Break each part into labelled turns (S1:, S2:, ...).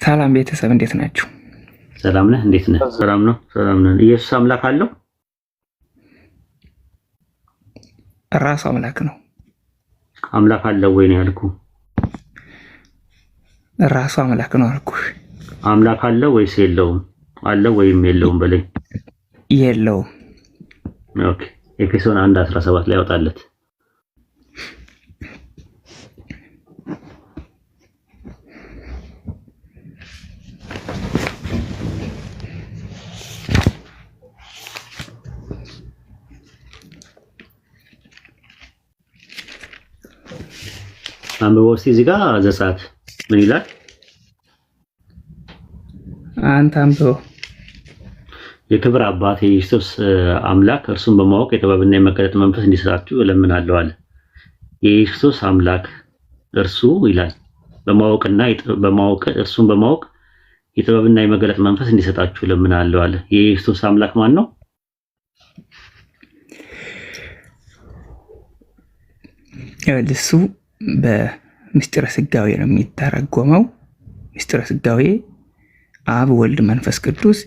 S1: ሰላም ቤተሰብ እንዴት ናችሁ?
S2: ሰላም ነህ? እንዴት ነህ? ሰላም ነው። ሰላም ነን። ኢየሱስ አምላክ አለው?
S1: ራሱ አምላክ ነው።
S2: አምላክ አለው ወይ ነው ያልኩህ?
S1: ራሱ አምላክ ነው አልኩህ።
S2: አምላክ አለው ወይስ የለውም? አለው ወይም የለውም በለኝ።
S1: የለውም።
S2: ኦኬ። ኤፌሶን 1:17 ላይ ያወጣለት። አንብበው እስቲ እዚህ ጋር ዘጸአት ምን ይላል?
S1: አንተ አንብበው።
S2: የክብር አባት የኢየሱስ አምላክ እርሱን በማወቅ የጥበብና የመገለጥ መንፈስ እንዲሰጣችሁ እለምናለሁ አለ። የኢየሱስ አምላክ እርሱ ይላል በማወቅ እርሱን በማወቅ የጥበብና የመገለጥ መንፈስ እንዲሰጣችሁ እለምናለሁ አለ። የኢየሱስ አምላክ ማን ነው?
S1: እሱ በምስጢረ ስጋዌ ነው የሚተረጎመው። ምስጢረ ስጋዌ አብ፣ ወልድ፣ መንፈስ ቅዱስ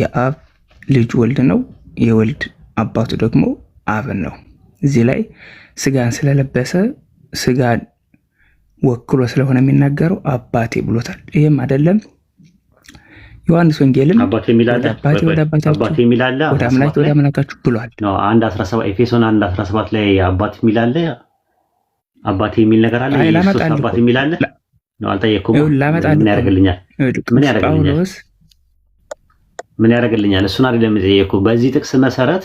S1: የአብ ልጅ ወልድ ነው። የወልድ አባቱ ደግሞ አብ ነው። እዚህ ላይ ስጋን ስለለበሰ ስጋን ወክሎ ስለሆነ የሚናገረው አባቴ ብሎታል። ይህም አይደለም ዮሐንስ ወንጌልም
S2: አባቴ የሚላለ አባቴ የሚላለ
S1: ወደ አምላካችሁ ብሏል።
S2: ነው 1:17 ኤፌሶን 1:17 ላይ አባቴ የሚላለ አባቴ የሚል ነገር አለ። ኢየሱስ አባቴ የሚል አለ ነው። አልጠየቅኩም። ምን ያደርግልኛል? ምን ያደርግልኛል? እሱን አይደለም የጠየቅኩህ። በዚህ ጥቅስ መሰረት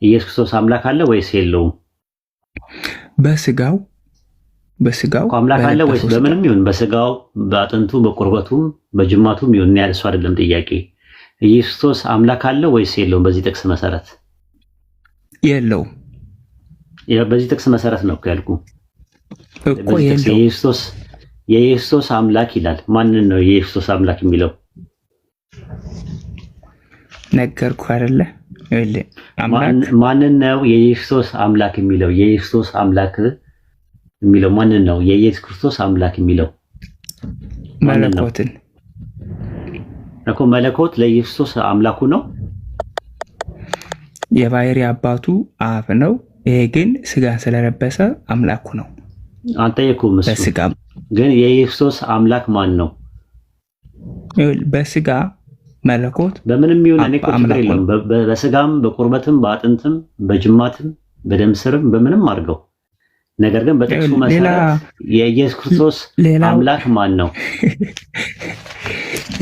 S2: ኢየሱስ ክርስቶስ አምላክ አለ ወይስ የለውም?
S1: በስጋው
S2: አምላክ አለ ወይስ በምንም ይሁን በስጋው በአጥንቱ በቁርበቱም በጅማቱም ይሁን ያለ እሱ አይደለም ጥያቄ። ኢየሱስ ክርስቶስ አምላክ አለ ወይስ የለውም? በዚህ ጥቅስ መሰረት
S1: የለውም።
S2: በዚህ ጥቅስ መሰረት ነው ያልኩህ
S1: እኮ የለውም።
S2: የኢየሱስ አምላክ ይላል። ማንን ነው የኢየሱስ አምላክ የሚለው?
S1: ነገርኩህ አይደለ?
S2: ማንን ነው የኢየሱስ አምላክ የሚለው? የኢየሱስ አምላክ የሚለው ማንን ነው? የኢየሱስ ክርስቶስ አምላክ የሚለው
S1: መለኮትን
S2: እኮ። መለኮት ለኢየሱስ አምላኩ ነው።
S1: የባህሪ አባቱ አብ ነው። ይሄ ግን ስጋን ስለለበሰ አምላኩ ነው።
S2: አልጠየኩም። እሱ
S1: በስጋ
S2: ግን የኢየሱስ አምላክ ማን ነው?
S1: በስጋ መለኮት
S2: በምንም ይሁን እኔ እኮ ችግር የለውም። በስጋም በቁርበትም በአጥንትም በጅማትም በደም ስርም በምንም አድርገው። ነገር ግን በጥቅሱ መሰረት የኢየሱስ ክርስቶስ አምላክ ማን ነው?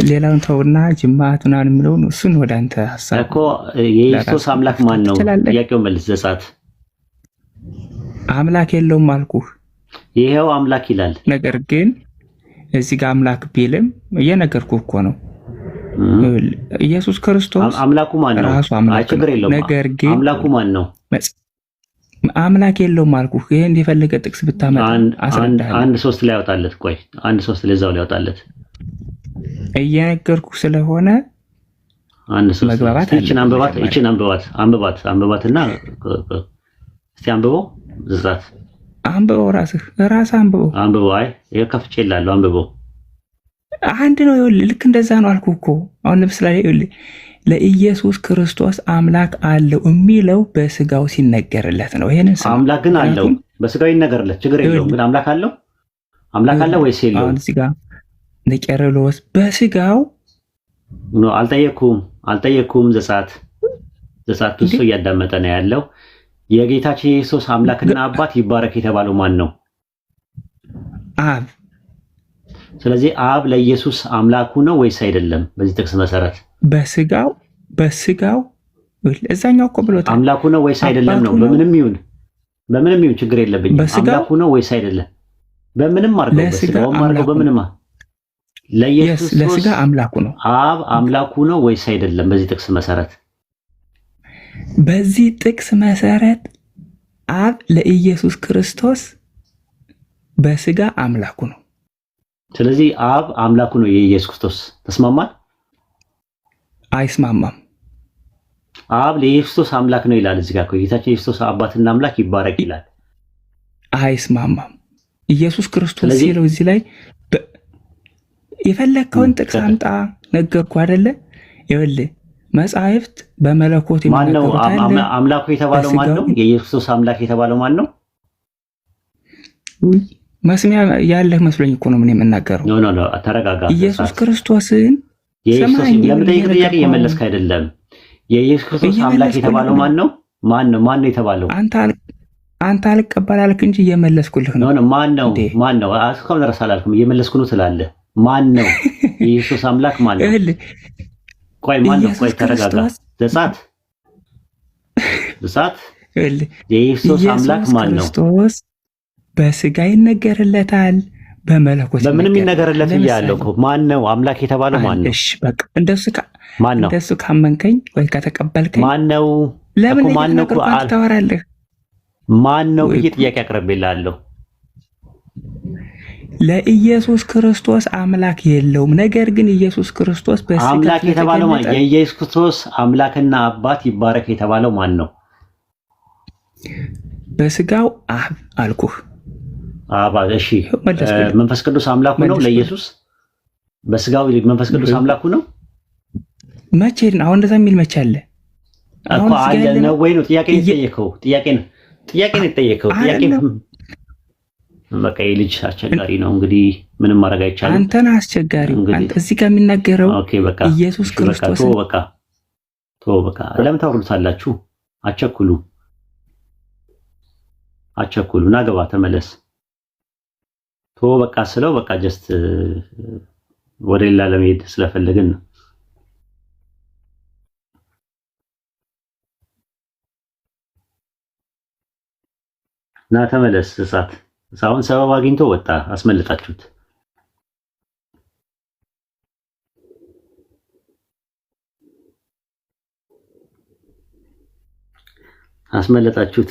S1: ሌላውን ተውና ጅማት ምናምን የሚለውን እሱን ወደ አንተ ሐሳብ
S2: እኮ የኢየሱስ አምላክ ማን ነው? ጥያቄው መልስ። ዘጸአት
S1: አምላክ የለውም አልኩህ።
S2: ይሄው አምላክ ይላል።
S1: ነገር ግን እዚህ ጋር አምላክ ቢልም እየነገርኩህ እኮ ነው። ኢየሱስ ክርስቶስ
S2: አምላኩ ማን ነው?
S1: ራሱ አምላክ
S2: ችግር የለውም።
S1: ነገር ግን
S2: አምላኩ ማን ነው?
S1: አምላክ የለውም አልኩህ። ይሄ እንደፈለገ ጥቅስ ብታመጣ አስረዳህ።
S2: 1:3 ላይ ያወጣለት። ቆይ 1:3 ለዛው ላይ ያወጣለት
S1: እየነገርኩህ ስለሆነ
S2: 1:3
S1: መግባባት አለ።
S2: እቺን አንብባትና እስቲ አንብበው። ዘጸአት
S1: አንብበው፣ ራስህ አንብበው።
S2: አይ ይሄ ከፍቼልሃለሁ፣ አንብበው።
S1: አንድ ነው። ይኸውልህ ልክ እንደዛ ነው አልኩህ እኮ። አሁን ለምሳሌ ይኸውልህ ለኢየሱስ ክርስቶስ አምላክ አለው የሚለው በስጋው ሲነገርለት ነው። ይሄንን
S2: አምላክ ግን አለው በስጋው ይነገርለት፣ ችግር የለውም። ግን አምላክ አለ ወይስ የለውም?
S1: አሁን እዚህ ጋር ነቄረሎስ በስጋው
S2: ነው። አልጠየኩም። ዘጸአት እሱ እያዳመጠ ነው ያለው። የጌታችን ኢየሱስ አምላክና አባት ይባረክ የተባለው ማን ነው?
S1: አብ።
S2: ስለዚህ አብ ለኢየሱስ አምላኩ ነው ወይስ አይደለም? በዚህ ጥቅስ መሰረት በስጋው እዛኛው እኮ ብሎታል። አምላኩ ነው ወይስ አይደለም ነው። በምንም ይሁን ችግር የለብኝም። አምላኩ ነው ወይስ አይደለም? በምንም አድርገው፣ በስጋውም አድርገው፣ በምንም ለኢየሱስ
S1: ለስጋ አምላኩ ነው።
S2: አብ አምላኩ ነው ወይስ አይደለም?
S1: በዚህ ጥቅስ መሰረት አብ ለኢየሱስ ክርስቶስ በስጋ አምላኩ ነው።
S2: ስለዚህ አብ አምላኩ ነው የኢየሱስ ክርስቶስ። ተስማማል?
S1: አይስማማም።
S2: አብ ለኢየሱስ ክርስቶስ አምላክ ነው ይላል። እዚህ ጋር ጌታችን ኢየሱስ አባትና አምላክ ይባረክ ይላል።
S1: አይስማማም። ኢየሱስ ክርስቶስ ሲለው እዚህ ላይ የፈለግከውን ጥቅስ አምጣ፣ ነገርኩ አይደለ? ይኸውልህ መጻሕፍት በመለኮት
S2: ማነው አምላኩ የተባለው? ማን ነው? የኢየሱስ አምላክ የተባለው ማን ነው?
S1: መስሚያ ያለህ መስሎኝ እኮ ነው ምን የምናገረው።
S2: ኖ ተረጋጋ።
S1: ኢየሱስ ክርስቶስን
S2: ለምጠይቅ ጥያቄ እየመለስክ አይደለም። የኢየሱስ ክርስቶስ አምላክ የተባለው ማን ነው? ማን ነው የተባለው?
S1: አንተ አልቀበል አልክ እንጂ እየመለስኩልህ ነው።
S2: ማን ነው? እስካሁን ድረስ አላልክም፣ እየመለስኩ ነው ትላለህ። ማን ነው የኢየሱስ አምላክ? ማን ነው? ቆይ ማን ነው? ቆይ ተረጋጋ። ዘጻት የኢየሱስ አምላክ ማን ነው?
S1: ክርስቶስ በስጋ ይነገርለታል፣ በመለኮት
S2: በምንም ይነገርለት እያለው እኮ ማን ነው አምላክ የተባለው? ማን ነው?
S1: እሺ በቃ እንደሱ ካመንከኝ ወይ ከተቀበልከኝ
S2: ማን ነው?
S1: ለምን ታወራለህ?
S2: ማን ነው ብዬ ጥያቄ አቅርቤልሃለሁ።
S1: ለኢየሱስ ክርስቶስ አምላክ የለውም። ነገር ግን ኢየሱስ ክርስቶስ በስጋ
S2: አምላክ የተባለው ማን? የኢየሱስ ክርስቶስ አምላክና አባት ይባረክ የተባለው ማን ነው?
S1: በስጋው አብ አልኩህ።
S2: አባ እሺ፣ መንፈስ ቅዱስ አምላኩ ነው ለኢየሱስ? በስጋው መንፈስ ቅዱስ አምላኩ ነው?
S1: መቼ ነው አሁን እንደዛ የሚል መቼ አለ?
S2: አሁን አለ ነው ወይ ነው ጥያቄ የጠየቀው? ጥያቄ ነው የጠየቀው። ጥያቄ በቃ የልጅ አስቸጋሪ ነው እንግዲህ ምንም ማድረግ አይቻልም።
S1: አንተን አስቸጋሪ አንተ እዚህ ጋር የሚናገረው ኢየሱስ ክርስቶስ
S2: በቃ ለምን ታወርዱታላችሁ? አቸኩሉ ና ገባ ተመለስ። በቃ ስለው በቃ ጀስት ወደ ሌላ ለመሄድ ስለፈለግን ነው። ና ተመለስ። እሳት አሁን ሰበብ አግኝቶ ወጣ። አስመለጣችሁት።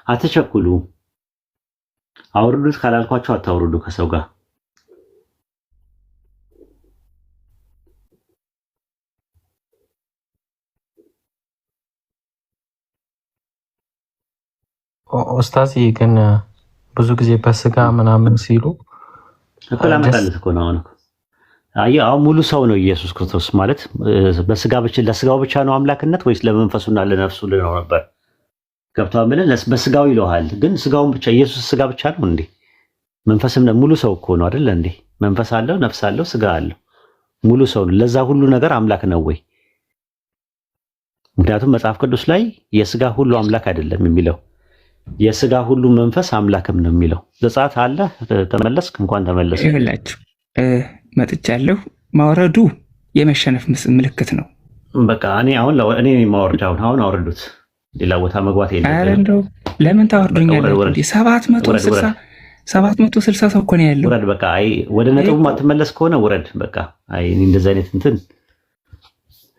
S2: አትቸኩሉ። አውርዱት ካላልኳቸው አታውርዱ ከሰው ጋር።
S3: ኡስታዝ ግን ብዙ ጊዜ በስጋ ምናምን ሲሉ
S2: አመጣለት እኮ ነው። አሁን ሙሉ ሰው ነው ኢየሱስ ክርስቶስ ማለት በስጋ ብቻ ለስጋው ብቻ ነው አምላክነት ወይስ ለመንፈሱና ለነፍሱ ነው ነበር? ገብቷል ብለን በስጋው ይለዋል። ግን ስጋውን ብቻ ኢየሱስ ስጋ ብቻ ነው እንዴ? መንፈስም ሙሉ ሰው እኮ ነው አይደል እንዴ? መንፈስ አለው፣ ነፍስ አለው፣ ስጋ አለው። ሙሉ ሰው ነው። ለዛ ሁሉ ነገር አምላክ ነው ወይ? ምክንያቱም መጽሐፍ ቅዱስ ላይ የስጋ ሁሉ አምላክ አይደለም የሚለው የስጋ ሁሉ መንፈስ አምላክም ነው የሚለው። ዘጸአት አለ። ተመለስክ? እንኳን ተመለስ።
S1: ይኸውላችሁ መጥቻለሁ። ማውረዱ የመሸነፍ ምልክት ነው።
S2: በቃ እኔ ማወርዳው አሁን አውርዱት። ሌላ ቦታ መግባት
S1: የለም። እንደው ለምን ታወርዱኛለህ? 760 ሰው እኮ ነው ያለው።
S2: ውረድ በቃ። ወደ ነጥቡ ማትመለስ ከሆነ ውረድ በቃ። እንደዚህ አይነት እንትን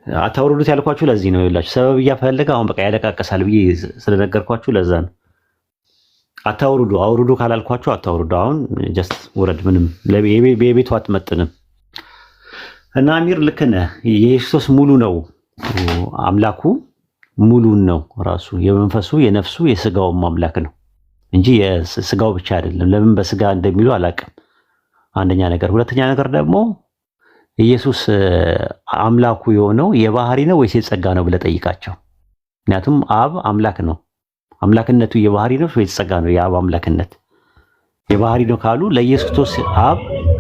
S2: አታውርዱት ያልኳችሁ ለዚህ ነው። ይኸውላችሁ ሰበብ እያፈለገ አሁን በቃ ያለቃቀሳል ብዬ ስለነገርኳችሁ ለዛ ነው። አታውርዱ። አውርዱ ካላልኳችሁ አታውርዱ። አሁን ጀስት ውረድ። ምንም የቤቱ አትመጥንም። እና አሚር ልክ ነህ። የኢየሱስ ሙሉ ነው አምላኩ ሙሉን ነው ራሱ የመንፈሱ የነፍሱ የስጋውም አምላክ ነው እንጂ የስጋው ብቻ አይደለም። ለምን በስጋ እንደሚሉ አላውቅም። አንደኛ ነገር። ሁለተኛ ነገር ደግሞ ኢየሱስ አምላኩ የሆነው የባህሪ ነው ወይስ የጸጋ ነው ብለህ ጠይቃቸው። ምክንያቱም አብ አምላክ ነው። አምላክነቱ የባህሪ ነው ወይስ የጸጋ ነው? የአብ አምላክነት የባህሪ ነው ካሉ ለኢየሱስ ክርስቶስ አብ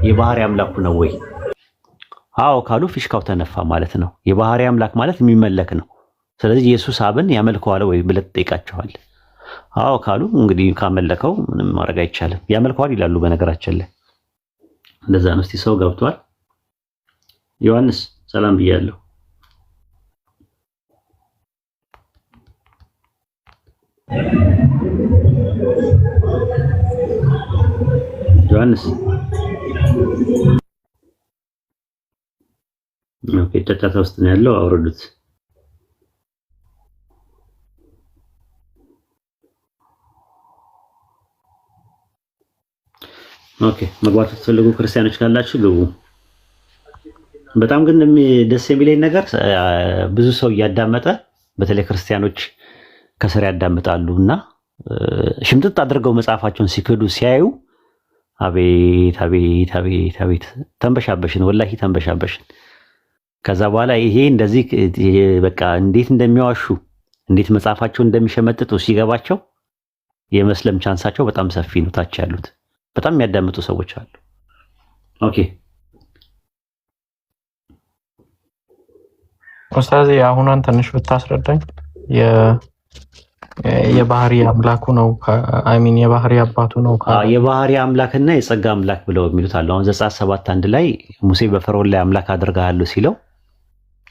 S2: የባህሪ አምላኩ ነው ወይ? አዎ ካሉ ፊሽካው ተነፋ ማለት ነው። የባህሪ አምላክ ማለት የሚመለክ ነው። ስለዚህ ኢየሱስ አብን ያመልከዋል ወይ ብለህ ትጠይቃቸዋለህ። አዎ ካሉ እንግዲህ ካመለከው ምንም ማድረግ አይቻልም። ያመልከዋል ይላሉ። በነገራችን ላይ እንደዛ ነው። እስቲ ሰው ገብቷል። ዮሐንስ ሰላም ብያለሁ። ዮሐንስ ኦኬ፣ ጫጫታ ውስጥ ነው ያለው። አውርዱት። ኦኬ፣ መግባት ትፈልጉ ክርስቲያኖች ካላችሁ ግቡ። በጣም ግን ደስ የሚለኝ ነገር ብዙ ሰው እያዳመጠ በተለይ ክርስቲያኖች ከስር ያዳምጣሉ እና ሽምጥጥ አድርገው መጽሐፋቸውን ሲክዱ ሲያዩ አቤት አቤት አቤት አቤት ተንበሻበሽን፣ ወላሂ ተንበሻበሽን። ከዛ በኋላ ይሄ እንደዚህ በቃ እንዴት እንደሚዋሹ እንዴት መጽሐፋቸውን እንደሚሸመጥጡ ሲገባቸው የመስለም ቻንሳቸው በጣም ሰፊ ነው። ታች ያሉት በጣም የሚያዳምጡ ሰዎች አሉ። ኦኬ
S3: ኡስታዝ አሁኗን ትንሽ ብታስረዳኝ። የባህሪ አምላኩ ነው አይሚን የባህሪ አባቱ ነው
S2: የባህሪ አምላክና የጸጋ አምላክ ብለው የሚሉት አሉ። አሁን ዘጸአት 7:1 ላይ ሙሴ በፈርዖን ላይ አምላክ አድርጋለሁ ሲለው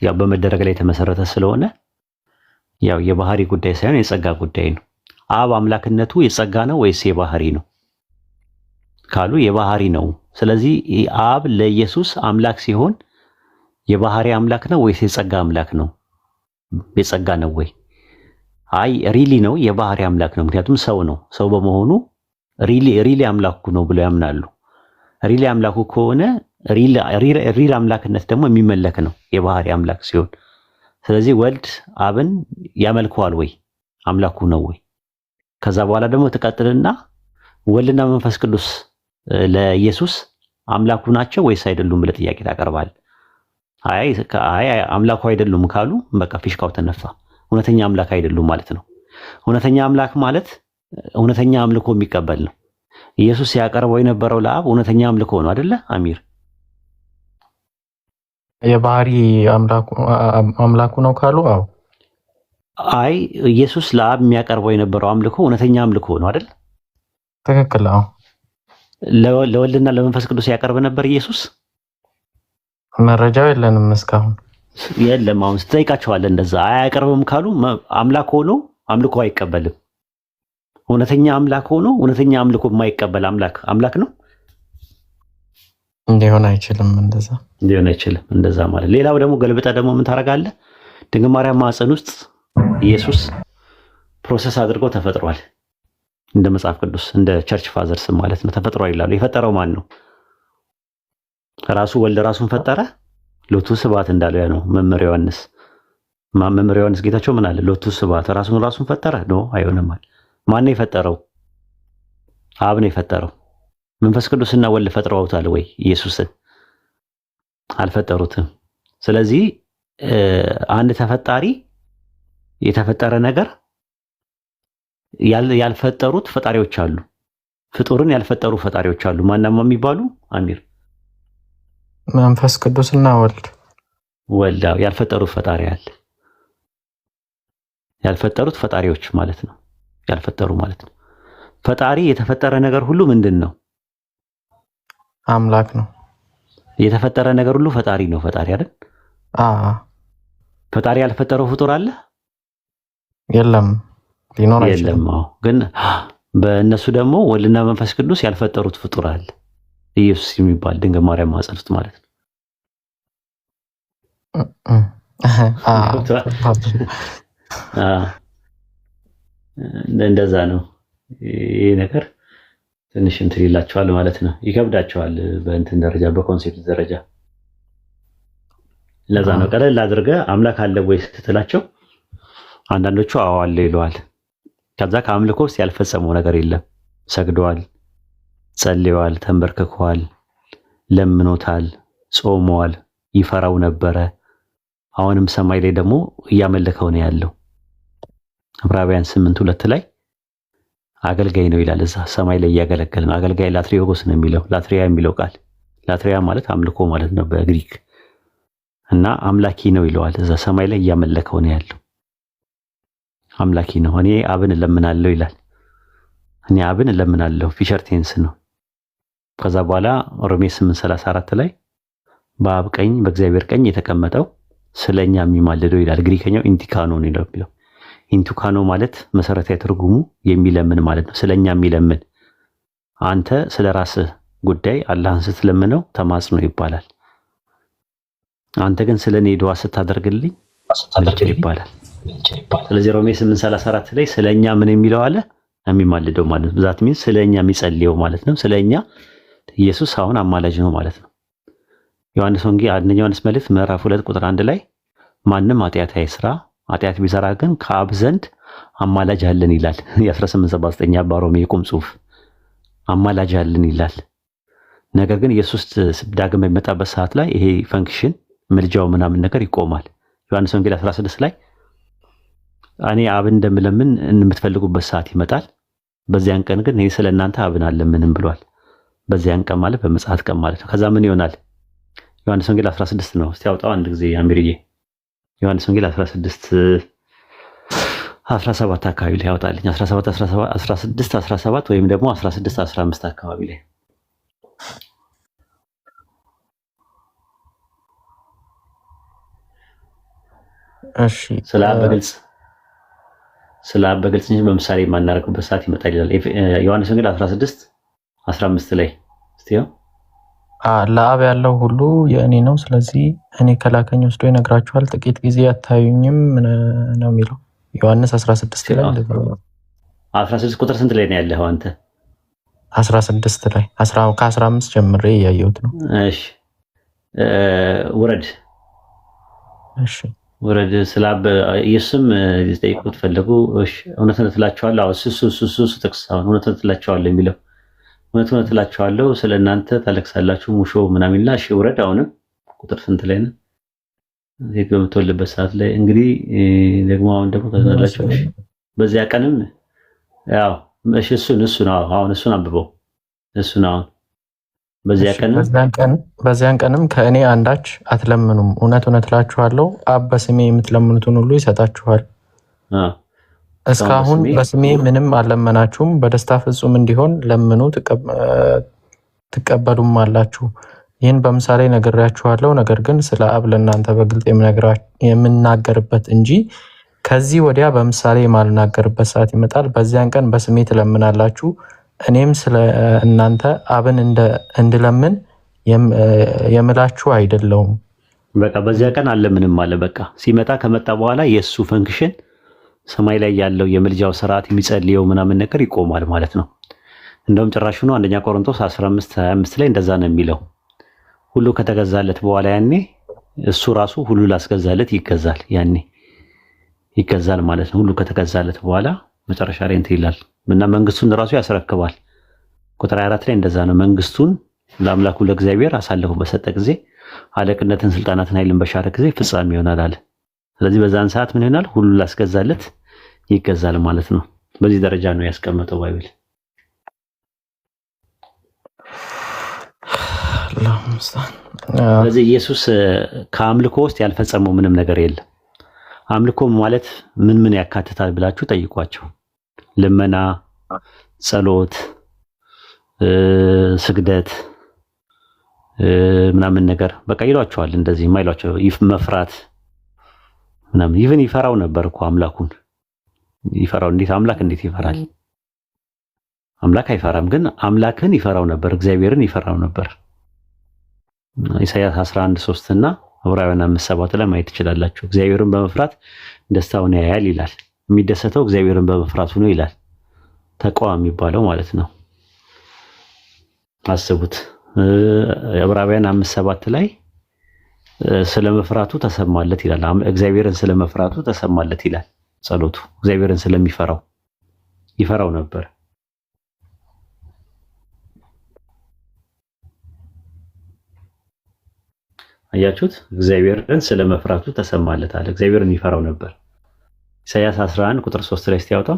S2: ያው በመደረግ ላይ የተመሰረተ ስለሆነ ያው የባህሪ ጉዳይ ሳይሆን የጸጋ ጉዳይ ነው። አብ አምላክነቱ የጸጋ ነው ወይስ የባህሪ ነው ካሉ የባህሪ ነው። ስለዚህ አብ ለኢየሱስ አምላክ ሲሆን የባህሪ አምላክ ነው ወይስ የጸጋ አምላክ ነው? የጸጋ ነው ወይ? አይ ሪሊ ነው የባህሪ አምላክ ነው። ምክንያቱም ሰው ነው። ሰው በመሆኑ ሪሊ አምላኩ ነው ብለው ያምናሉ። ሪሊ አምላኩ ከሆነ ሪል አምላክነት ደግሞ የሚመለክ ነው የባህሪ አምላክ ሲሆን፣ ስለዚህ ወልድ አብን ያመልከዋል ወይ? አምላኩ ነው ወይ? ከዛ በኋላ ደግሞ ትቀጥልና ወልድና መንፈስ ቅዱስ ለኢየሱስ አምላኩ ናቸው ወይስ አይደሉም ብለህ ጥያቄ ታቀርባለህ። አይ አምላኩ አይደሉም ካሉ በቃ ፊሽካው ተነፋ። እውነተኛ አምላክ አይደሉም ማለት ነው። እውነተኛ አምላክ ማለት እውነተኛ አምልኮ የሚቀበል ነው። ኢየሱስ ያቀርበው የነበረው ለአብ እውነተኛ አምልኮ ነው አይደለ አሚር?
S3: የባህሪ አምላኩ ነው ካሉ አዎ።
S2: አይ ኢየሱስ ለአብ የሚያቀርበው የነበረው አምልኮ እውነተኛ አምልኮ ነው አይደል?
S3: ትክክል። አዎ።
S2: ለወልድና ለመንፈስ ቅዱስ ያቀርብ ነበር ኢየሱስ?
S3: መረጃው የለንም እስካሁን።
S2: የለም። አሁን ትጠይቃቸዋለህ እንደዛ አያቀርብም ካሉ አምላክ ሆኖ አምልኮ አይቀበልም። እውነተኛ አምላክ ሆኖ እውነተኛ አምልኮ የማይቀበል አምላክ ነው?
S3: እንዲሆን አይችልም።
S2: እንደዛ ማለት። ሌላው ደግሞ ገልብጠ ደግሞ ምን ታደርጋለህ? ድንግል ማርያም ማህፀን ውስጥ ኢየሱስ ፕሮሰስ አድርገው ተፈጥሯል። እንደ መጽሐፍ ቅዱስ እንደ ቸርች ፋዘርስ ማለት ነው ተፈጥሯል ይላሉ። የፈጠረው ማን ነው? ራሱ ወልድ ራሱን ፈጠረ። ሎቱ ስብሐት እንዳለው ያ ነው መምህር ዮሐንስ ጌታቸው ምን አለ? ሎቱ ስብሐት ራሱን ፈጠረ ነው አይሆንም ማለት። ማን ነው የፈጠረው? አብ ነው የፈጠረው። መንፈስ ቅዱስና ወልድ ፈጥረውታል ወይ ኢየሱስን? አልፈጠሩትም። ስለዚህ አንድ ተፈጣሪ የተፈጠረ ነገር ያልፈጠሩት ፈጣሪዎች አሉ። ፍጡርን ያልፈጠሩ ፈጣሪዎች አሉ። ማናማ የሚባሉ አሚር?
S3: መንፈስ ቅዱስና ወልድ
S2: ያልፈጠሩት ፈጣሪ አለ። ያልፈጠሩት ፈጣሪዎች ማለት ነው። ያልፈጠሩ ማለት ነው። ፈጣሪ የተፈጠረ ነገር ሁሉ ምንድን ነው?
S3: አምላክ ነው።
S2: የተፈጠረ ነገር ሁሉ ፈጣሪ ነው። ፈጣሪ አይደል? ፈጣሪ ያልፈጠረው ፍጡር አለ?
S3: የለም፣ ሊኖር አይችልም።
S2: ግን በእነሱ ደግሞ ወልድና መንፈስ ቅዱስ ያልፈጠሩት ፍጡር አለ። ኢየሱስ የሚባል ድንግል ማርያም ማህፀን ውስጥ ማለት ነው። እንደዛ ነው። ይሄ ነገር ትንሽ እንትን ይላቸዋል ማለት ነው። ይከብዳቸዋል በእንትን ደረጃ በኮንሴፕት ደረጃ። ለዛ ነው ቀለል አድርገህ አምላክ አለ ወይ ስትላቸው አንዳንዶቹ አዎ አለ ይለዋል። ከዛ ከአምልኮ ውስጥ ያልፈጸመው ነገር የለም። ሰግደዋል፣ ጸልየዋል፣ ተንበርክከዋል፣ ለምኖታል፣ ጾመዋል፣ ይፈራው ነበረ። አሁንም ሰማይ ላይ ደግሞ እያመለከው ነው ያለው። ዕብራውያን 8:2 ላይ አገልጋይ ነው ይላል። እዛ ሰማይ ላይ እያገለገለ ነው። አገልጋይ ላትሪዮጎስ ነው የሚለው። ላትሪያ የሚለው ቃል ላትሪያ ማለት አምልኮ ማለት ነው በግሪክ እና አምላኪ ነው ይለዋል። እዛ ሰማይ ላይ እያመለከው ነው ያለው። አምላኪ ነው። እኔ አብን እለምናለሁ ይላል። እኔ አብን እለምናለሁ ፊቸር ቴንስ ነው። ከዛ በኋላ ሮሜ 8:34 ላይ በአብ ቀኝ በእግዚአብሔር ቀኝ የተቀመጠው ስለኛ የሚማልደው ይላል። ግሪከኛው ኢንቲካኖ ነው የሚለው። ኢንቱካኖ ማለት መሰረታዊ ትርጉሙ የሚለምን ማለት ነው። ስለኛ የሚለምን። አንተ ስለ ራስህ ጉዳይ አላህን ስትለምነው ተማጽኖ ይባላል። አንተ ግን ስለኔ ዱዓ ስታደርግልኝ ምልጃ ይባላል። ስለዚህ ሮሜ 8:34 ላይ ስለኛ ምን የሚለው አለ? የሚማልደው ማለት ነው። ዛት ሚን ስለኛ የሚጸልየው ማለት ነው። ስለኛ ኢየሱስ አሁን አማላጅ ነው ማለት ነው። ዮሐንስ ወንጌል አንደኛ ዮሐንስ መልእክት ምዕራፍ 2:1 ላይ ማንም ኃጢአት አይስራ፣ ኃጢአት ቢሰራ ግን ከአብ ዘንድ አማላጅ አለን ይላል። የ1879 አባ ሮሜ የቁም ጽሑፍ አማላጅ አለን ይላል። ነገር ግን ኢየሱስ ዳግም በሚመጣበት ሰዓት ላይ ይሄ ፈንክሽን ምልጃው ምናምን ነገር ይቆማል። ዮሐንስ ወንጌል 16 ላይ እኔ አብን እንደምለምን የምትፈልጉበት ሰዓት ይመጣል፣ በዚያን ቀን ግን እኔ ስለእናንተ አብን አልለምንም ብሏል። በዚያን ቀን ማለት በምጽአት ቀን ማለት ነው። ከዛ ምን ይሆናል? ዮሐንስ ወንጌል 16 ነው። እስቲ አውጣው አንድ ጊዜ አሚርዬ። ዮሐንስ ወንጌል 16 17 አካባቢ ላይ ያወጣልኝ። 16 17 ወይም ደግሞ 16 15 አካባቢ ላይ
S3: እሺ
S2: ስለ አብ በግልጽ እንጂ በምሳሌ የማናረግበት ሰዓት ይመጣል ይላል ዮሐንስ ወንጌል 16 15 ላይ እስቲ
S3: ለአብ ያለው ሁሉ የእኔ ነው፣ ስለዚህ እኔ ከላከኝ ወስዶ ይነግራችኋል። ጥቂት ጊዜ አታዩኝም ነው የሚለው ዮሐንስ 16 ላይ።
S2: 16 ቁጥር ስንት ላይ ነው ያለው አንተ?
S3: 16 ላይ ከ15 ጀምሬ እያየሁት ነው።
S2: እሺ ውረድ።
S3: እሺ
S2: ወረድ ስላብ ኢየሱስም ሊጠይቁት ፈለጉ። እሺ እውነት እላችኋለሁ፣ አዎ እሱ ተክሳውን እውነት እላችኋለሁ የሚለው እውነት እላችኋለሁ ስለ እናንተ ታለቅሳላችሁ ሙሾ ምናምን ይላል። እሺ ውረድ። አሁንም ቁጥር ስንት ላይ ነው? ዜግ በምትወልበት ሰዓት ላይ እንግዲህ ደግሞ አሁን ደግሞ ተናላችሁ። በዚያ ቀንም ያው እሺ እሱን አሁን እሱን አንብበው እሱን አሁን
S3: በዚያን ቀንም ከእኔ አንዳች አትለምኑም፣ እውነት እላችኋለሁ አብ በስሜ የምትለምኑትን ሁሉ ይሰጣችኋል። እስካሁን በስሜ ምንም አልለመናችሁም፣ በደስታ ፍጹም እንዲሆን ለምኑ ትቀበሉም አላችሁ። ይህን በምሳሌ ነግሬያችኋለሁ። ነገር ግን ስለ አብ ለእናንተ በግልጥ የምናገርበት እንጂ ከዚህ ወዲያ በምሳሌ የማልናገርበት ሰዓት ይመጣል። በዚያን ቀን በስሜ ትለምናላችሁ፣ እኔም ስለ እናንተ አብን እንድለምን የምላችሁ አይደለሁም።
S2: በቃ በዚያ ቀን አለምንም አለ። በቃ ሲመጣ ከመጣ በኋላ የእሱ ፈንክሽን ሰማይ ላይ ያለው የምልጃው ስርዓት የሚጸልየው ምናምን ነገር ይቆማል ማለት ነው። እንደውም ጭራሽ ነው አንደኛ ቆሮንቶስ 15:25 ላይ እንደዛ ነው የሚለው። ሁሉ ከተገዛለት በኋላ ያኔ እሱ ራሱ ሁሉ ላስገዛለት ይገዛል። ያኔ ይገዛል ማለት ነው። ሁሉ ከተገዛለት በኋላ መጨረሻ ላይ እንትን ይላል እና መንግስቱን ራሱ ያስረክባል። ቁጥር 24 ላይ እንደዛ ነው። መንግስቱን ለአምላኩ ለእግዚአብሔር አሳልፎ በሰጠ ጊዜ አለቅነትን፣ ስልጣናትን፣ ኃይልን በሻረ ጊዜ ፍጻሜ ይሆናል አለ። ስለዚህ በዛን ሰዓት ምን ይሆናል? ሁሉ ላስገዛለት ይገዛል ማለት ነው። በዚህ ደረጃ ነው ያስቀመጠው ባይብል። ስለዚህ ኢየሱስ ከአምልኮ ውስጥ ያልፈጸመው ምንም ነገር የለም። አምልኮ ማለት ምን ያካትታል ብላችሁ ጠይቋቸው። ልመና፣ ጸሎት፣ ስግደት ምናምን ነገር በቃ ይሏቸዋል። እንደዚህ ማይሏቸው መፍራት ምናምን ኢቭን ይፈራው ነበር እኮ አምላኩን ይፈራው። እንዴት አምላክ እንዴት ይፈራል? አምላክ አይፈራም፣ ግን አምላክን ይፈራው ነበር፣ እግዚአብሔርን ይፈራው ነበር። ኢሳይያስ 11:3 እና ዕብራውያን 5:7 ላይ ማየት ትችላላችሁ። እግዚአብሔርን በመፍራት ደስታውን ያያል ይላል። የሚደሰተው እግዚአብሔርን በመፍራቱ ነው ይላል። ተቋም የሚባለው ማለት ነው። አስቡት። ዕብራውያን 5:7 ላይ ስለመፍራቱ ተሰማለት ይላል። እግዚአብሔርን ስለመፍራቱ ተሰማለት ይላል። ጸሎቱ እግዚአብሔርን ስለሚፈራው ይፈራው ነበር። አያችሁት? እግዚአብሔርን ስለመፍራቱ ተሰማለት አለ። እግዚአብሔርን ይፈራው ነበር። ኢሳይያስ 11:3 ላይ ሲያወጣው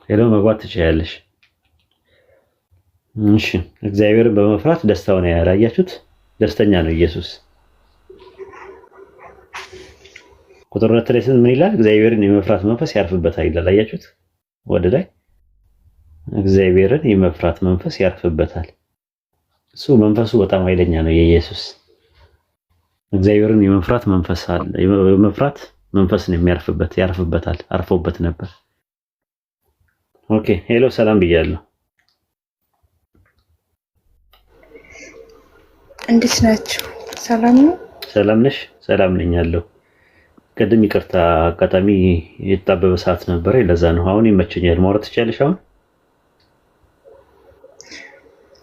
S2: ሄሎ መግባት ትችያለሽ። እሺ እግዚአብሔርን በመፍራት ደስታውን ያያል። አያችሁት? ደስተኛ ነው ኢየሱስ። ቁጥር 2 ላይ ምን ይላል? እግዚአብሔርን የመፍራት መንፈስ ያርፍበታል ይላል። አያችሁት? ወደ ላይ እግዚአብሔርን የመፍራት መንፈስ ያርፍበታል። እሱ መንፈሱ በጣም ኃይለኛ ነው የኢየሱስ። እግዚአብሔርን የመፍራት መንፈስ አለ። የመፍራት መንፈስ ነው የሚያርፍበት፣ ያርፍበታል፣ አርፎበት ነበር። ኦኬ ሄሎ ሰላም ብያለሁ።
S4: እንዴት ናችሁ? ሰላም ነው?
S2: ሰላም ነሽ? ሰላም ነኝ አለሁ። ቅድም ይቅርታ አጋጣሚ የተጣበበ ሰዓት ነበረ፣ ለዛ ነው። አሁን ይመቸኛል። ማውራት ትችያለሽ አሁን?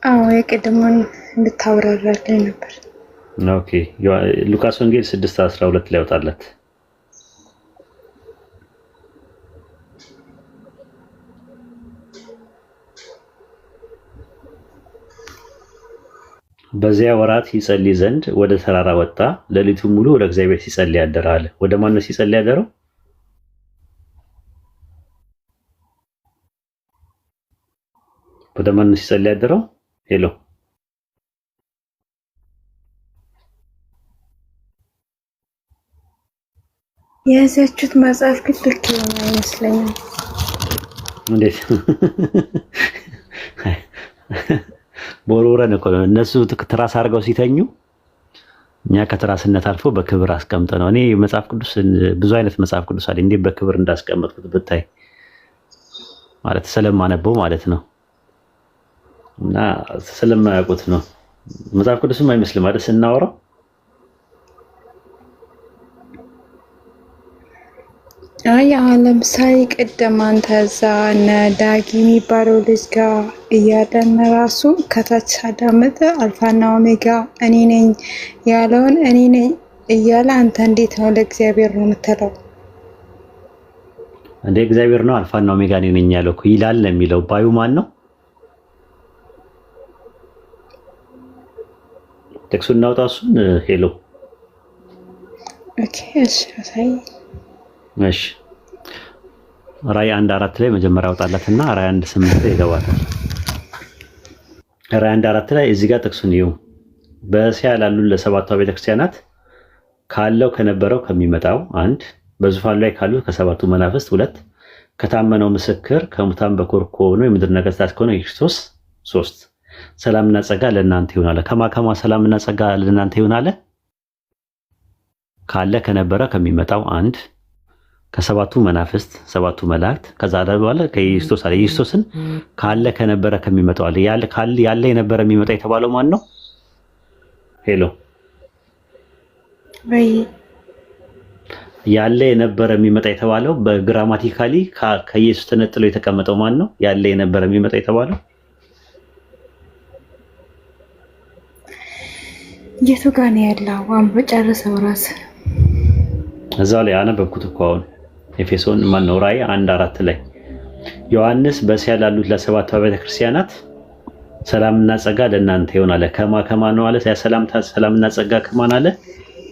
S4: አዎ የቅድሙን እንድታብራራልኝ ነበር።
S2: ኦኬ ሉቃስ ወንጌል 6:12 ላይ ወጣለት። በዚያ ወራት ይጸልይ ዘንድ ወደ ተራራ ወጣ። ሌሊቱን ሙሉ ወደ እግዚአብሔር ሲጸልይ አደረ አለ። ወደ ማን ነው ሲጸልይ ያደረው? ወደ ማን ነው ሲጸልይ ያደረው? ሄሎ
S4: የያዛችሁት መጽሐፍ ግን ልክ የሆነ አይመስለኝም።
S2: እንዴት ቦሮረን እኮ ነው እነሱ ትራስ አድርገው ሲተኙ እኛ ከትራስነት አልፎ በክብር አስቀምጠ ነው። እኔ መጽሐፍ ቅዱስ ብዙ አይነት መጽሐፍ ቅዱስ አለ እንዴ በክብር እንዳስቀመጥኩት ብታይ ማለት ስለማነበው ማለት ነው። እና ስለማያውቁት ነው መጽሐፍ ቅዱስም አይመስልም አይደል ስናወራው።
S4: አሁን ለምሳሌ ቅድም አንተ እዛ እነ ዳጊ የሚባለው ልጅ ጋር እያለን ራሱ ከታች አዳመጠ አልፋና ኦሜጋ እኔ ነኝ ያለውን እኔ ነኝ እያለ አንተ እንዴት ነው ለእግዚአብሔር ነው የምትለው?
S2: እንደ እግዚአብሔር ነው አልፋና ኦሜጋ እኔ ነኝ ያለው እኮ ይላል የሚለው ባዩ ማን ነው? ጥቅሱን እናውጣው እሱን። ሄሎ
S4: ኦኬ እሺ አሳይ።
S2: እሺ ራዕይ 1:4 ላይ መጀመሪያ አውጣላትና ራዕይ 1:8 ላይ ይገባታል። ራዕይ 1:4 ላይ እዚህ ጋር ጥቅሱን ይዩ። በእስያ ላሉ ለሰባቱ ቤተክርስቲያናት ካለው ከነበረው ከሚመጣው 1 በዙፋኑ ላይ ካሉ ከሰባቱ መናፍስት 2 ከታመነው ምስክር ከሙታን በኩር ከሆነው የምድር ነገሥታት ከሆነው ክርስቶስ 3 ሰላምና ጸጋ ለእናንተ ይሁን አለ። ከማ ሰላምና ጸጋ ለእናንተ ይሁን አለ? ካለ ከነበረ ከሚመጣው 1 ከሰባቱ መናፍስት 7ቱ መላእክት ከዛ በኋላ ከኢየሱስ አለ። ኢየሱስን ካለ ከነበረ ከሚመጣው አለ። ያለ የነበረ የሚመጣ የተባለው ማን ነው? ሄሎ
S4: ወይ
S2: ያለ የነበረ የሚመጣ የተባለው በግራማቲካሊ ከኢየሱስ ተነጥሎ የተቀመጠው ማን ነው? ያለ የነበረ የሚመጣ የተባለው
S4: የቱ ጋር ነው ያለው? አንብቦ ጨርሰው ራስህ
S2: እዛው ላይ አነበብኩት እኮ አሁን ኤፌሶን ማን ነው? ራዕይ 1:4 ላይ ዮሐንስ በእስያ ላሉት ለሰባቱ አብያተ ክርስቲያናት ሰላምና ጸጋ ለእናንተ ይሁን አለ። ከማ ነው አለ? ሰላምና ጸጋ ከማን አለ?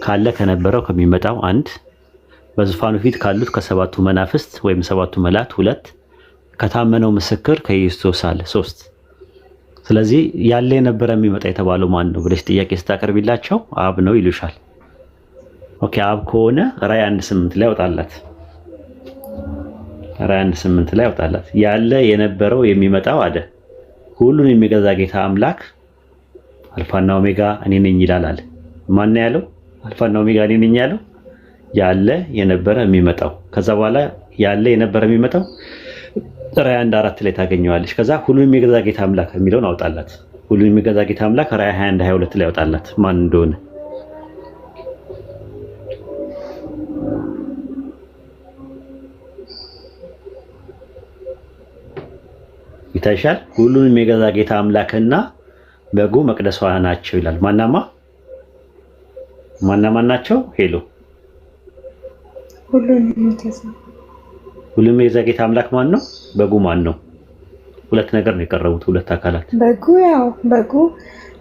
S2: ካለ ከነበረው ከሚመጣው 1 በዙፋኑ ፊት ካሉት ከሰባቱ መናፍስት ወይም 7ቱ መላእክት 2 ከታመነው ምስክር ከኢየሱስ አለ 3። ስለዚህ ያለ የነበረ የሚመጣ የተባለው ማን ነው ብለሽ ጥያቄ ስታቀርቢላቸው አብ ነው ይሉሻል። ኦኬ አብ ከሆነ ራዕይ 1:8 ላይ አውጣላት። ራዕይ 1:8 ላይ አውጣላት። ያለ የነበረው የሚመጣው አለ ሁሉን የሚገዛ ጌታ አምላክ አልፋና ኦሜጋ እኔ ነኝ ይላል አለ። ማን ነው ያለው? አልፋና ኦሜጋ እኔ ነኝ ያለው? ያለ የነበረ የሚመጣው። ከዛ በኋላ ያለ የነበረ የሚመጣው ራዕይ 1:4 ላይ ታገኘዋለሽ። ከዛ ሁሉን የሚገዛ ጌታ አምላክ የሚለውን አውጣላት። ሁሉን የሚገዛ ጌታ አምላክ ራዕይ 21:22 ላይ አውጣላት ማን እንደሆነ። ይታይሻል። ሁሉን የሚገዛ ጌታ አምላክና በጉ መቅደሷ ናቸው ይላል። ማናማን ናቸው? ሄሎ
S4: ሁሉን
S2: የሚገዛ ጌታ አምላክ ማን ነው? በጉ ማን ነው? ሁለት ነገር ነው የቀረቡት፣ ሁለት አካላት።
S4: በጉ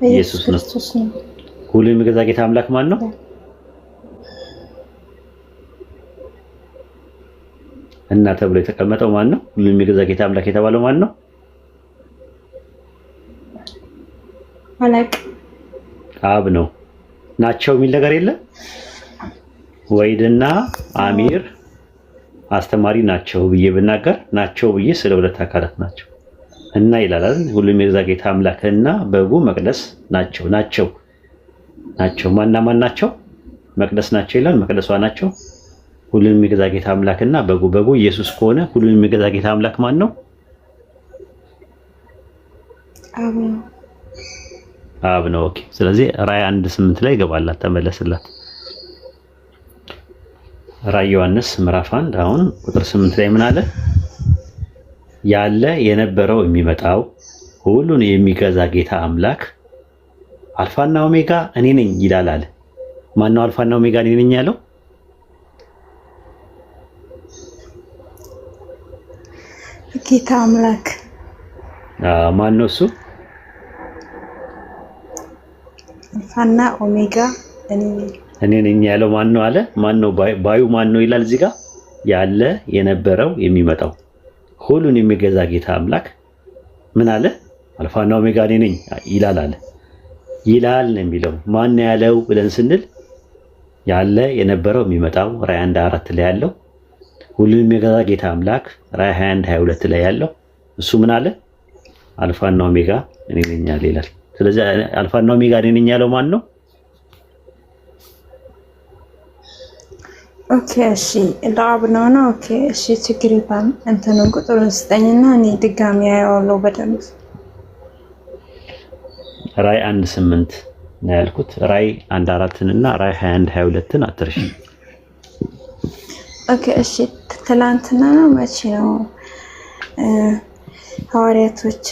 S4: ኢየሱስ ክርስቶስ ነው።
S2: ሁሉን የሚገዛ ጌታ አምላክ ማን ነው? እና ተብሎ የተቀመጠው ማን ነው? ሁሉን የሚገዛ ጌታ አምላክ የተባለው ማን ነው? አብ ነው። ናቸው የሚል ነገር የለም። ወይድና አሚር አስተማሪ ናቸው ብዬ ብናገር ናቸው ብዬ ስለ ሁለት አካላት ናቸው እና ይላል አይደል? ሁሉም የሚገዛ ጌታ አምላክና በጉ መቅደስ ናቸው። ማን ናቸው? መቅደስ ናቸው ይላል። መቅደሷ ናቸው። ሁሉም የሚገዛ ጌታ አምላክና በጉ ኢየሱስ ከሆነ ሁሉም የሚገዛ ጌታ አምላክ ማን ነው? አብ ነው። ኦኬ። ስለዚህ ራዕይ 1:8 ላይ ይገባላት፣ ተመለስላት። ራዕይ ዮሐንስ ምዕራፍ 1 አሁን ቁጥር 8 ላይ ምን አለ? ያለ የነበረው የሚመጣው ሁሉን የሚገዛ ጌታ አምላክ አልፋና ኦሜጋ እኔ ነኝ ይላል አለ። ማን ነው አልፋና ኦሜጋ እኔ ነኝ ያለው?
S4: ጌታ አምላክ።
S2: ማን ነው እሱ?
S4: አልፋና ኦሜጋ
S2: እኔ ነኝ ያለው ማን ነው አለ? ማን ነው ባዩ? ማን ነው ይላል እዚህ ጋር ያለ የነበረው የሚመጣው ሁሉን የሚገዛ ጌታ አምላክ ምን አለ? አልፋና ኦሜጋ እኔ ነኝ ይላል አለ። ይላል ነው የሚለው። ማን ያለው ብለን ስንል ያለ የነበረው የሚመጣው ራዕይ 1:4 ላይ ያለው ሁሉን የሚገዛ ጌታ አምላክ ራዕይ 21:22 ላይ ያለው እሱ ምን አለ? አልፋና ኦሜጋ እኔ ነኝ ይላል። ስለዚህ አልፋና ኦሜጋ እኔ ነኝ ያለው ማን ነው?
S4: ኦኬ እሺ ለአብ ነው። ኦኬ እሺ ችግር የለም። እንትን ቁጥሩን ስጠኝና እኔ ድጋሚ አየዋለሁ በደንብ።
S2: ራዕይ 1:8 ነው ያልኩት። ራዕይ 1:4 እና ራዕይ 21:22 አትርሽ።
S4: ኦኬ እሺ ትላንትና ነው መቼ ነው ሐዋርያቶች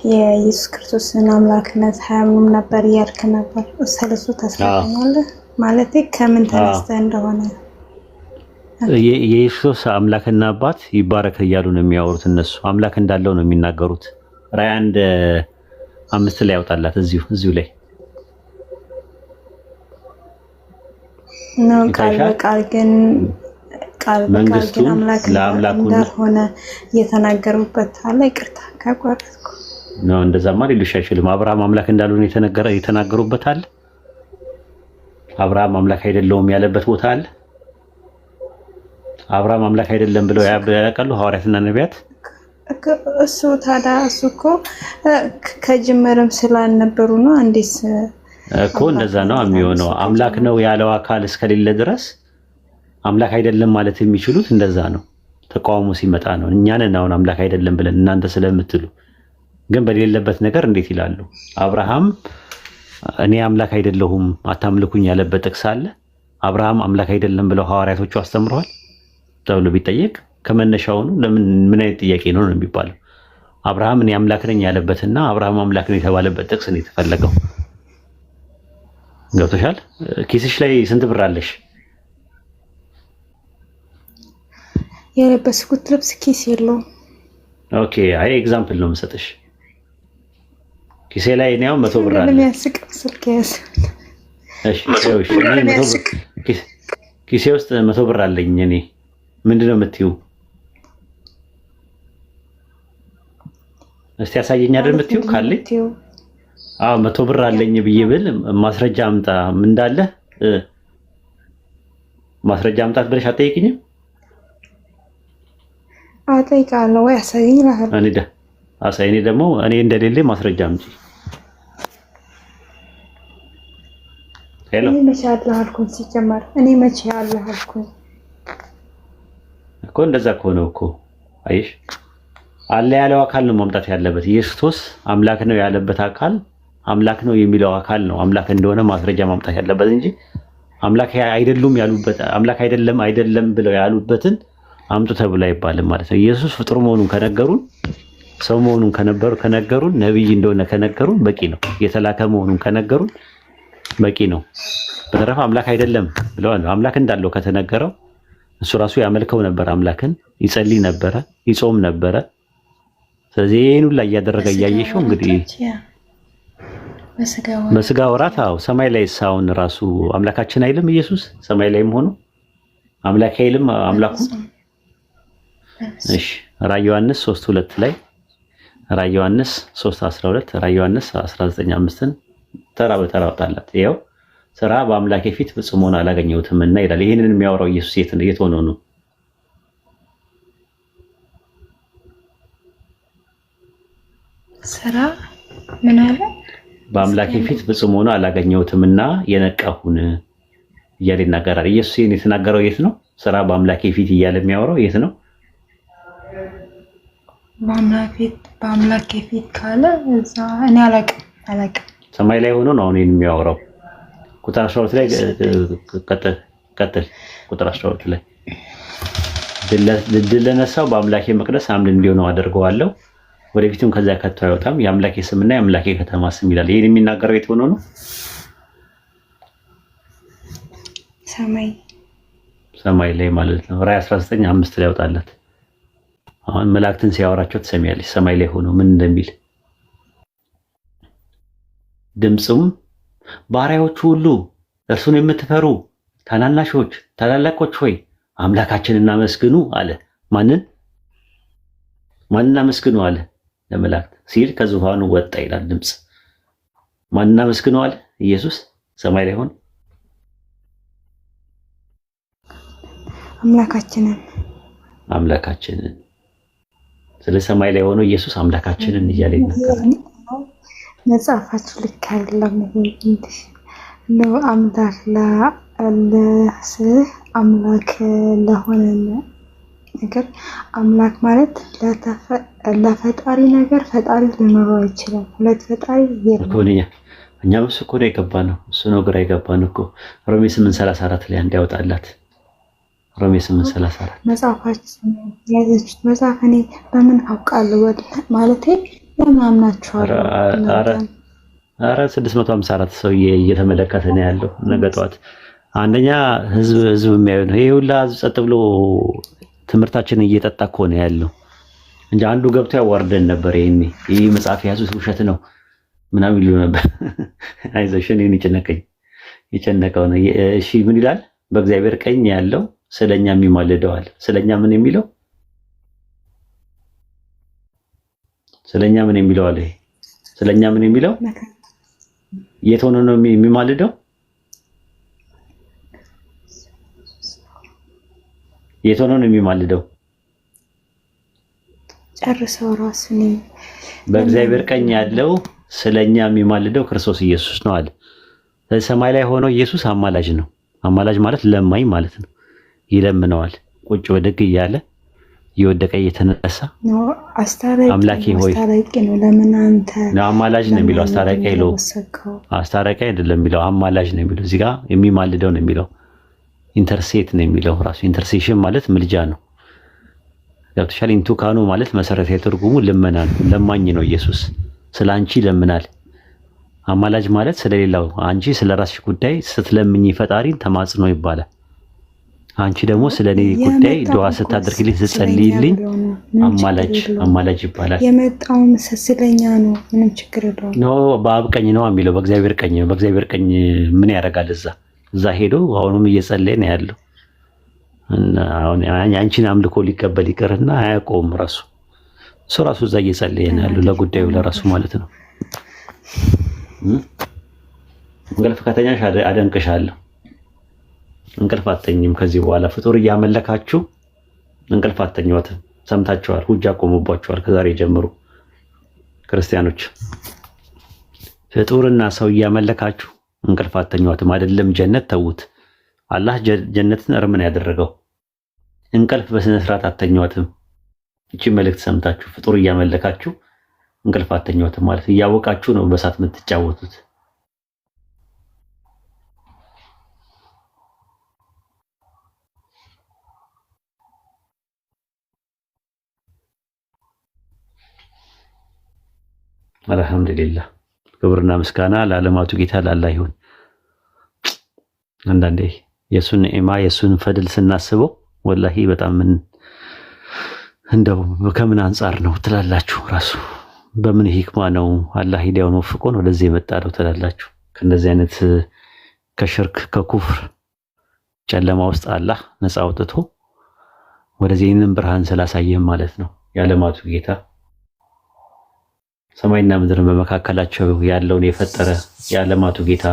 S4: የኢየሱስ ክርስቶስን አምላክነት አያምኑም ነበር እያልክ ነበር። ስለሱ ታስረዳኛለህ? ማለቴ ከምን ተነስተህ እንደሆነ።
S2: የኢየሱስ አምላክና አባት ይባረክ እያሉ ነው የሚያወሩት። እነሱ አምላክ እንዳለው ነው የሚናገሩት። ራዕይ 1:5 ላይ ያወጣላት እዚሁ ላይ
S4: ነው ቃል በቃል ግን አምላክ እንዳልሆነ እየተናገሩበት አለ። ይቅርታ ካቋረጥኩ
S2: ነው። እንደዛማ ሊሉሽ አይችልም። አብርሃም አምላክ እንዳልሆነ የተናገሩበት አለ። አብርሃም አምላክ አይደለውም ያለበት ቦታ አለ። አብርሃም አምላክ አይደለም ብለው ያውቃሉ ሐዋርያትና ነቢያት?
S4: እሱ ታዲያ እሱ እኮ ከጅምርም ስላልነበሩ ነው። እንዴስ
S2: እኮ እንደዛ ነው የሚሆነው። አምላክ ነው ያለው አካል እስከሌለ ድረስ አምላክ አይደለም ማለት የሚችሉት እንደዛ ነው። ተቃውሞ ሲመጣ ነው። እኛንን አሁን አምላክ አይደለም ብለን እናንተ ስለምትሉ ግን በሌለበት ነገር እንዴት ይላሉ? አብርሃም እኔ አምላክ አይደለሁም አታምልኩኝ ያለበት ጥቅስ አለ። አብርሃም አምላክ አይደለም ብለው ሐዋርያቶቹ አስተምረዋል ተብሎ ቢጠየቅ ከመነሻውኑ ምን አይነት ጥያቄ ነው የሚባለው? አብርሃም እኔ አምላክ ነኝ ያለበትና አብርሃም አምላክ ነው የተባለበት ጥቅስ ነው የተፈለገው። ገብቶሻል? ኪስሽ ላይ ስንት ብር አለሽ?
S4: የለበስኩት ልብስ ኪስ የለውም።
S2: ኦኬ አይ ኤግዛምፕል ነው የምሰጥሽ። ኪሴ ላይ እኔ ያው 100 ብር አለ።
S4: ለሚያስቅ ስልክ ያዝ።
S2: እሺ ኪሴ ውስጥ 100 ብር አለኝ እኔ። ምንድነው የምትይው? እስቲ ያሳየኝ አይደል የምትይው? ካለኝ አዎ 100 ብር አለኝ ብዬ ብል ማስረጃ አምጣ እንዳለ ማስረጃ አምጣት ብለሽ አትጠይቂኝም?
S4: አጠይቃለሁ ወይ አሳየኝ ይላል።
S2: እኔ ደግሞ እኔ እንደሌለ ማስረጃ አምጪ። ሄሎ
S4: እኔ መቼ አለህ አልኩኝ? ሲጀመር እኔ መቼ አለህ አልኩኝ
S2: እኮ። እንደዛ ከሆነ እኮ አይሽ አለ ያለው አካል ነው ማምጣት ያለበት። ኢየሱስ አምላክ ነው ያለበት አካል አምላክ ነው የሚለው አካል ነው አምላክ እንደሆነ ማስረጃ ማምጣት ያለበት እንጂ አምላክ አይደሉም ያሉበት አምላክ አይደለም ብለው ያሉበትን አምጡ ተብሎ አይባልም ማለት ነው። ኢየሱስ ፍጡር መሆኑን ከነገሩን ሰው መሆኑን ከነገሩን ነብይ እንደሆነ ከነገሩን በቂ ነው። የተላከ መሆኑን ከነገሩን በቂ ነው። በተረፈ አምላክ አይደለም ብለዋል። አምላክ እንዳለው ከተነገረው እሱ ራሱ ያመልከው ነበር፣ አምላክን ይጸልይ ነበረ፣ ይጾም ነበረ። ስለዚህ ይሄን ሁሉ እያደረገ እያየሽው እንግዲህ በስጋ ወራት አዎ ሰማይ ላይ ሳውን ራሱ አምላካችን አይልም ኢየሱስ ሰማይ ላይም ሆኖ አምላክ አይልም አምላኩ። እሺ ራዕይ ዮሐንስ 3:2 ላይ ራዕይ ዮሐንስ 3:12 ራዕይ ዮሐንስ 19:5 ተራ በተራ ወጣላት። ይኸው ስራ በአምላኬ ፊት ፍጹም ሆኖ አላገኘሁትም እና ይላል። ይሄንን የሚያወራው ኢየሱስ የት ሆኖ ነው?
S4: ስራ ምን አለ?
S2: በአምላኬ ፊት ፍጹም ሆኖ አላገኘሁትም እና የነቃሁን እያለ ይናገራል። ኢየሱስ ይሄን የተናገረው የት ነው? ስራ በአምላኬ ፊት እያለ የሚያወራው የት ነው?
S4: በአምላኬ ፊት ካለ እዛ እኔ አላውቅም።
S2: ሰማይ ላይ ሆኖ ነው አሁን ይሄን የሚያወራው። ቁጥር 12 ላይ ቀጥል። ቁጥር 12 ላይ ድል ለነሳው በአምላኬ መቅደስ አምድ እንዲሆነው አደርገዋለሁ፣ ወደፊትም ከዛ ከቶ አይወጣም፣ የአምላኬ ስምና የአምላኬ ከተማ ስም ይላል። ይሄን የሚናገረው የት ሆኖ ነው? ሰማይ ላይ ማለት ነው። ራዕይ 19:5 ላይ ያወጣላት። አሁን መላእክትን ሲያወራቸው ትሰሚያለሽ። ሰማይ ላይ ሆኖ ምን እንደሚል ድምጹም ባሪያዎቹ ሁሉ እርሱን የምትፈሩ ታናናሾች ታላላቆች ሆይ አምላካችንን እናመስግኑ አለ። ማንን አመስግኑ አለ? ለመላእክት ሲል ከዙፋኑ ወጣ ይላል ድምፅ። ማንን አመስግኑ አለ? ኢየሱስ ሰማይ ላይ ሆኖ አምላካችንን ስለ ሰማይ ላይ ሆኖ ኢየሱስ አምላካችንን እያለ ይናገራል።
S4: መጽሐፋችሁ ልክ አይደለም ነው። አምላክ ለሆነ ነገር አምላክ ማለት ለፈጣሪ ነገር ፈጣሪ ሊኖረው ይችላል። ሁለት ፈጣሪ የለም።
S2: እኛም እሱ እኮ ነው የገባነው። እሱ ነው ግራ የገባን እኮ። ሮሜ 8:34 ላይ እንዲያወጣላት ሮሜ 8:34
S4: መጽሐፋችን ያዘችት መጽሐፍ እኔ በምን አውቃለሁ ማለቴ ለምን አምናችኋለሁ?
S2: አረ 654 ሰው እየተመለከተ ነው ያለው። ነገ ጠዋት አንደኛ ህዝብ የሚያዩ ነው። ይሄ ሁላ ህዝብ ጸጥ ብሎ ትምህርታችንን እየጠጣ እኮ ነው ያለው እንጂ አንዱ ገብቶ ያዋርደን ነበር። ይሄ መጽሐፍ የያዙት ውሸት ነው ምናምን ይሉ ነበር። አይዞሽ እኔን የጨነቀው ነው። እሺ ምን ይላል? በእግዚአብሔር ቀኝ ያለው ስለኛ የሚማልደዋል። ስለኛ ምን የሚለው? ስለኛ ምን የሚለው አለ? ስለኛ ምን የሚለው? የት ሆኖ ነው የሚማልደው? የት ሆኖ ነው የሚማልደው?
S4: ጨርሰው ራሱ ነው።
S2: በእግዚአብሔር ቀኝ ያለው ስለኛ የሚማልደው ክርስቶስ ኢየሱስ ነው አለ። በሰማይ ላይ ሆኖ ኢየሱስ አማላጅ ነው። አማላጅ ማለት ለማኝ ማለት ነው። ይለምነዋል ቁጭ ወደግ እያለ እየወደቀ እየተነሳ አምላኬ ሆይ
S4: ነው። ለምን አንተ
S2: አማላጅ ነው የሚለው? አስታራቂ አይደለም የሚለው አማላጅ ነው የሚለው። እዚህ ጋር የሚማልደው ነው የሚለው። ኢንተርሴት ነው የሚለው ራሱ። ኢንተርሴሽን ማለት ምልጃ ነው። ገብቶሻል? ኢንቱካኑ ማለት መሰረታዊ ትርጉሙ ልመና ነው። ለማኝ ነው ኢየሱስ። ስለ አንቺ ይለምናል። አማላጅ ማለት ስለሌላው አንቺ ስለራስሽ ጉዳይ ስትለምኝ ፈጣሪን ተማጽኖ ይባላል። አንቺ ደግሞ ስለኔ ጉዳይ ዱዓ ስታደርግልኝ ስትጸልይልኝ አማላጅ ይባላል።
S4: የመጣው ስለኛ ነው። ምንም ችግር የለውም።
S2: ኖ በአብ ቀኝ ነው የሚለው፣ በእግዚአብሔር ቀኝ ነው። በእግዚአብሔር ቀኝ ምን ያደርጋል? እዛ ሄዶ አሁንም እየጸለየ ነው ያለው። እና አሁን አንቺን አምልኮ ሊቀበል ይቀርና አያውቀውም ራሱ። እሱ ራሱ እዛ እየጸለየ ነው ያለው ለጉዳዩ ለራሱ ማለት ነው። እንቅልፍ ከተኛሽ አደንቅሻለሁ። እንቅልፍ አተኝም ከዚህ በኋላ ፍጡር እያመለካችሁ እንቅልፍ አተኛዎትም። ሰምታችኋል። ሁጃ ቆሞባችኋል። ከዛሬ ጀምሮ ክርስቲያኖች ፍጡርና ሰው እያመለካችሁ እንቅልፍ አተኛዎትም። አይደለም ጀነት ተዉት። አላህ ጀነትን እርምን ያደረገው እንቅልፍ በስነ ስርዓት አተኛዎትም። እቺ መልእክት ሰምታችሁ ፍጡር እያመለካችሁ እንቅልፍ አተኛዎትም ማለት እያወቃችሁ ነው በሳት የምትጫወቱት። አልሐምዱሊላህ ክብርና ምስጋና ለዓለማቱ ጌታ ለአላህ ይሁን። አንዳንዴ የሱን ኒዕማ የሱን ፈድል ስናስበው ወላሂ በጣም እንደው ከምን አንጻር ነው ትላላችሁ? ራሱ በምን ሂክማ ነው አላህ ሂዳውን ወፍቆን ወደዚህ የመጣ ነው ትላላችሁ? ከእንደዚህ አይነት ከሽርክ ከኩፍር ጨለማ ውስጥ አላህ ነፃ አውጥቶ ወደዚህ ይህንን ብርሃን ስላሳየም ማለት ነው የዓለማቱ ጌታ ሰማይና ምድርን በመካከላቸው ያለውን የፈጠረ የዓለማቱ ጌታ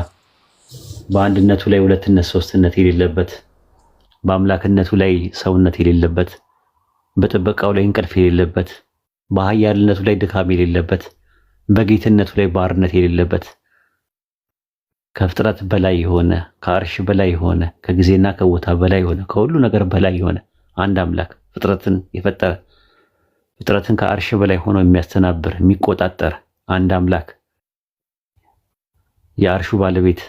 S2: በአንድነቱ ላይ ሁለትነት ሶስትነት የሌለበት፣ በአምላክነቱ ላይ ሰውነት የሌለበት፣ በጥበቃው ላይ እንቅልፍ የሌለበት፣ በኃያልነቱ ላይ ድካም የሌለበት፣ በጌትነቱ ላይ ባርነት የሌለበት፣ ከፍጥረት በላይ የሆነ ከአርሽ በላይ የሆነ ከጊዜና ከቦታ በላይ የሆነ ከሁሉ ነገር በላይ የሆነ አንድ አምላክ ፍጥረትን የፈጠረ ፍጥረትን ከአርሽ በላይ ሆኖ የሚያስተናብር የሚቆጣጠር አንድ አምላክ የአርሹ ባለቤት።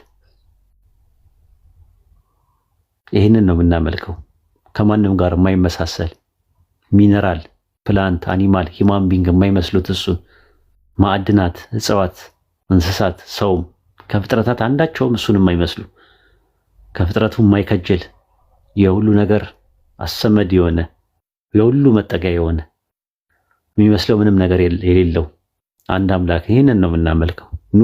S2: ይህንን ነው የምናመልከው። ከማንም ጋር የማይመሳሰል ሚነራል፣ ፕላንት፣ አኒማል፣ ሂማን ቢንግ የማይመስሉት እሱን ማዕድናት፣ እጽዋት፣ እንስሳት፣ ሰውም ከፍጥረታት አንዳቸውም እሱን የማይመስሉ ከፍጥረቱ የማይከጀል የሁሉ ነገር አሰመድ የሆነ የሁሉ መጠጊያ የሆነ የሚመስለው ምንም ነገር የሌለው አንድ አምላክ። ይህንን ነው የምናመልከው። ኑ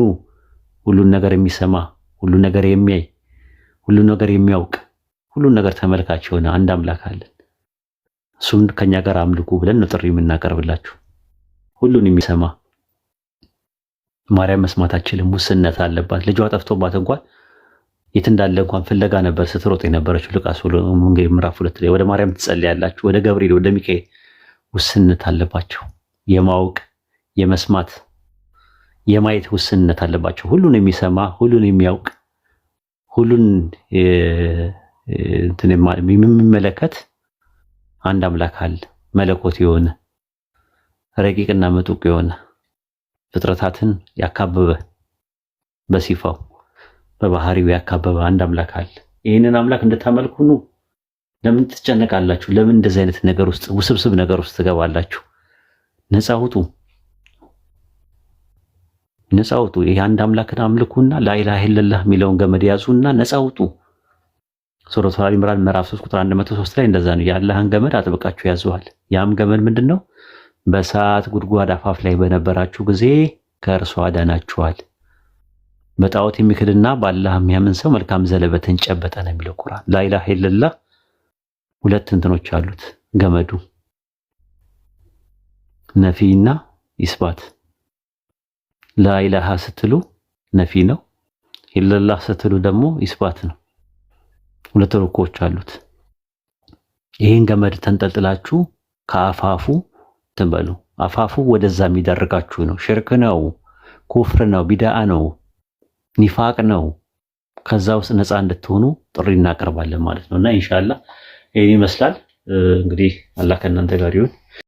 S2: ሁሉን ነገር የሚሰማ ሁሉ ነገር የሚያይ ሁሉ ነገር የሚያውቅ ሁሉ ነገር ተመልካች የሆነ አንድ አምላክ አለን። እሱም ከኛ ጋር አምልኩ ብለን ነው ጥሪ የምናቀርብላችሁ። ሁሉን የሚሰማ ማርያም መስማት አትችልም፣ ውስንነት አለባት። ልጇ ጠፍቶባት እንኳን የት እንዳለ እንኳን ፍለጋ ነበር ስትሮጥ የነበረችው። ሉቃስ ወንጌል ምዕራፍ 2 ላይ ወደ ማርያም ትጸልያላችሁ፣ ወደ ገብርኤል ወደ ሚካኤል። ውስንነት አለባቸው። የማወቅ የመስማት የማየት ውስንነት አለባቸው። ሁሉን የሚሰማ ሁሉን የሚያውቅ ሁሉን የሚመለከት አንድ አምላክ አለ። መለኮት የሆነ ረቂቅና ምጡቅ የሆነ ፍጥረታትን ያካበበ በሲፋው በባህሪው ያካበበ አንድ አምላክ አለ። ይህንን አምላክ እንድታመልኩ ነው። ለምን ትጨነቃላችሁ? ለምን እንደዚህ አይነት ነገር ውስጥ ውስብስብ ነገር ውስጥ ትገባላችሁ? ነፃ ውጡ፣ ነፃ ውጡ። ይሄ አንድ አምላክን አምልኩና ላኢላሃ ኢለላህ የሚለውን ገመድ ያዙና ነፃ ውጡ። ሱረቱ አሊ ኢምራን ምዕራፍ 3 ቁጥር 103 ላይ እንደዛ ነው። የአላህን ገመድ አጥብቃችሁ ያዙዋል። ያም ገመድ ምንድነው? በእሳት ጉድጓድ አፋፍ ላይ በነበራችሁ ጊዜ ከእርሱ አዳናችኋል። በጣዖት የሚክድና በአላህ የሚያምን ሰው መልካም ዘለበትን ጨበጠ ነው የሚለው ቁርአን። ላኢላሃ ኢለላህ ሁለት እንትኖች አሉት ገመዱ፣ ነፊና ኢስባት። ላኢላሃ ስትሉ ነፊ ነው፣ ኢለላህ ስትሉ ደግሞ ኢስባት ነው። ሁለት ሩኮች አሉት። ይሄን ገመድ ተንጠልጥላችሁ ከአፋፉ ትበሉ። አፋፉ ወደዛ የሚደርጋችሁ ነው። ሽርክ ነው፣ ኩፍር ነው፣ ቢድዓ ነው፣ ኒፋቅ ነው። ከዛ ውስጥ ነፃ እንድትሆኑ ጥሪ እናቀርባለን ማለት ነውና ኢንሻአላህ ይሄን ይመስላል። እንግዲህ አላህ ከእናንተ ጋር ይሁን።